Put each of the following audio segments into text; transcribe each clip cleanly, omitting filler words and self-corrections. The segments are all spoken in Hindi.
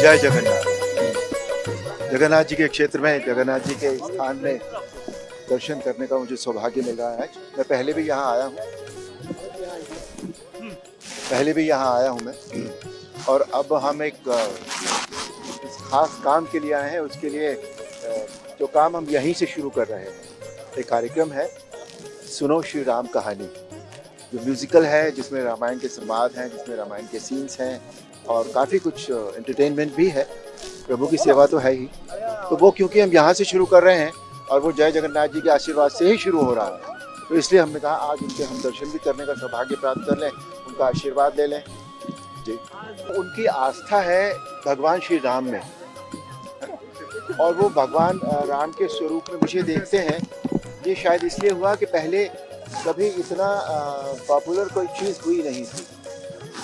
जय जगन्नाथ। जगन्नाथ जी के क्षेत्र में, जगन्नाथ जी के स्थान में दर्शन करने का मुझे सौभाग्य मिल रहा है। मैं पहले भी यहाँ आया हूँ, मैं। और अब हम एक इस खास काम के लिए आए हैं। उसके लिए जो काम हम यहीं से शुरू कर रहे हैं, एक कार्यक्रम है सुनो श्री राम कहानी, जो म्यूजिकल है, जिसमें रामायण के संवाद हैं, जिसमें रामायण के सीन्स हैं और काफ़ी कुछ एंटरटेनमेंट भी है। प्रभु की सेवा तो है ही, तो वो क्योंकि हम यहाँ से शुरू कर रहे हैं और वो जय जगन्नाथ जी के आशीर्वाद से ही शुरू हो रहा है, तो इसलिए हमने कहा आज उनके हम दर्शन भी करने का सौभाग्य प्राप्त कर लें, उनका आशीर्वाद ले लें जी। उनकी आस्था है भगवान श्री राम में, और वो भगवान राम के स्वरूप में मुझे देखते हैं। ये शायद इसलिए हुआ कि पहले कभी इतना पॉपुलर कोई चीज़ हुई नहीं थी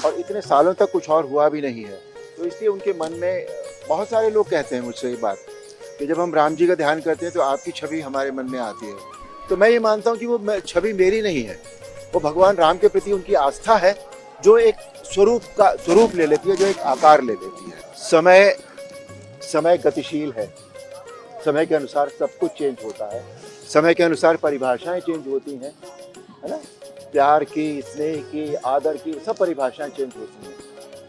और इतने सालों तक कुछ और हुआ भी नहीं है, तो इसलिए उनके मन में बहुत सारे लोग कहते हैं मुझसे ये बात कि जब हम राम जी का ध्यान करते हैं तो आपकी छवि हमारे मन में आती है। तो मैं ये मानता हूँ कि वो छवि मेरी नहीं है, वो भगवान राम के प्रति उनकी आस्था है, जो एक स्वरूप ले लेती है, जो एक आकार ले लेती है। समय गतिशील है, समय के अनुसार सब कुछ चेंज होता है, समय के अनुसार परिभाषाएं चेंज होती हैं, है ना। प्यार की, स्नेह की, आदर की, सब परिभाषाएं चेंज होती हैं।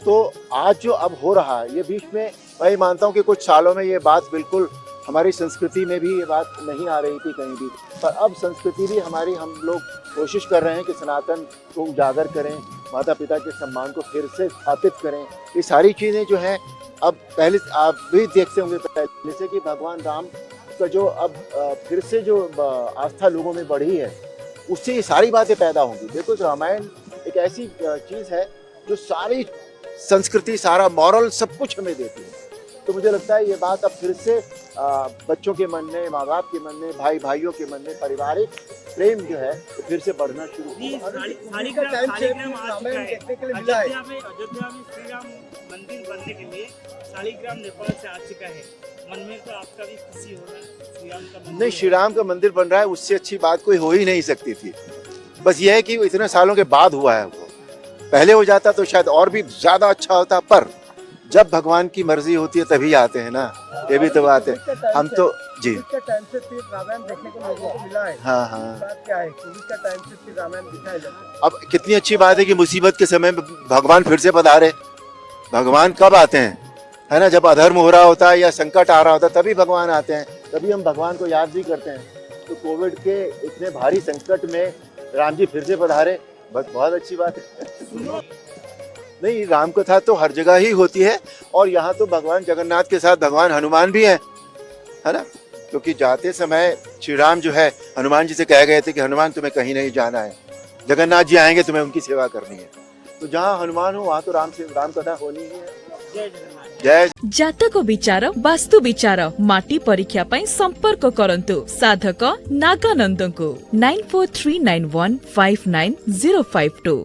तो आज जो अब हो रहा है, ये बीच में मैं ये मानता हूँ कि कुछ सालों में ये बात बिल्कुल हमारी संस्कृति में भी ये बात नहीं आ रही थी कहीं भी, पर अब संस्कृति भी हमारी, हम लोग कोशिश कर रहे हैं कि सनातन को उजागर करें, माता पिता के सम्मान को फिर से स्थापित करें। ये सारी चीज़ें जो हैं, अब पहले आप भी देखते होंगे पहले से कि भगवान राम का जो अब फिर से जो आस्था लोगों में बढ़ी है, उससे ये सारी बातें पैदा होंगी। देखो, रामायण एक ऐसी चीज़ है जो सारी संस्कृति, सारा मॉरल, सब कुछ हमें देती है। तो मुझे लगता है ये बात अब फिर से बच्चों के मन में, माँ बाप के मन में, भाई भाइयों के मन में पारिवारिक प्रेम जो है तो फिर से बढ़ना शुरू हुआ। अयोध्या में श्री राम मंदिर बनने के लिए शालिग्राम नेपाल से आ चुका है। मन में तो आपका भी खुशी हो रहा है श्री राम का मंदिर? नहीं, श्री राम का मंदिर बन रहा है, उससे अच्छी बात कोई हो ही नहीं सकती थी। बस ये है कि इतने सालों के बाद हुआ है, वो पहले हो जाता तो शायद और भी ज्यादा अच्छा होता, पर जब भगवान की मर्जी होती है तभी आते हैं ना, ये भी तो बात है। हम तो जी टाइम से फिर रामायण देखने को लोगों को मिला है। हाँ हाँ, बात क्या है, कोविड का टाइम से फिर रामायण दिखाया जाता है। अब कितनी अच्छी बात है कि मुसीबत के समय में भगवान फिर से पधारे। भगवान कब आते हैं, है ना, जब अधर्म हो रहा होता है या संकट आ रहा होता है, तभी भगवान आते हैं, तभी हम भगवान को याद भी करते हैं। तो कोविड के इतने भारी संकट में राम जी फिर से पधारे, बस बहुत अच्छी बात है। नहीं, राम कथा तो हर जगह ही होती है, और यहाँ तो भगवान जगन्नाथ के साथ भगवान हनुमान भी हैं, है ना। क्योंकि जाते समय श्री राम जो है हनुमान जी से कह गए थे कि हनुमान तुम्हें कहीं नहीं जाना है, जगन्नाथ जी आएंगे, तुम्हें उनकी सेवा करनी है। तो जहाँ हनुमान हो वहाँ तो राम कथा होनी ही है। जय जगन्नाथ। जय जातक विचार, वास्तु विचार, माटी परीक्षा पई संपर्क करंतु साधक नागानंद को 9439159052।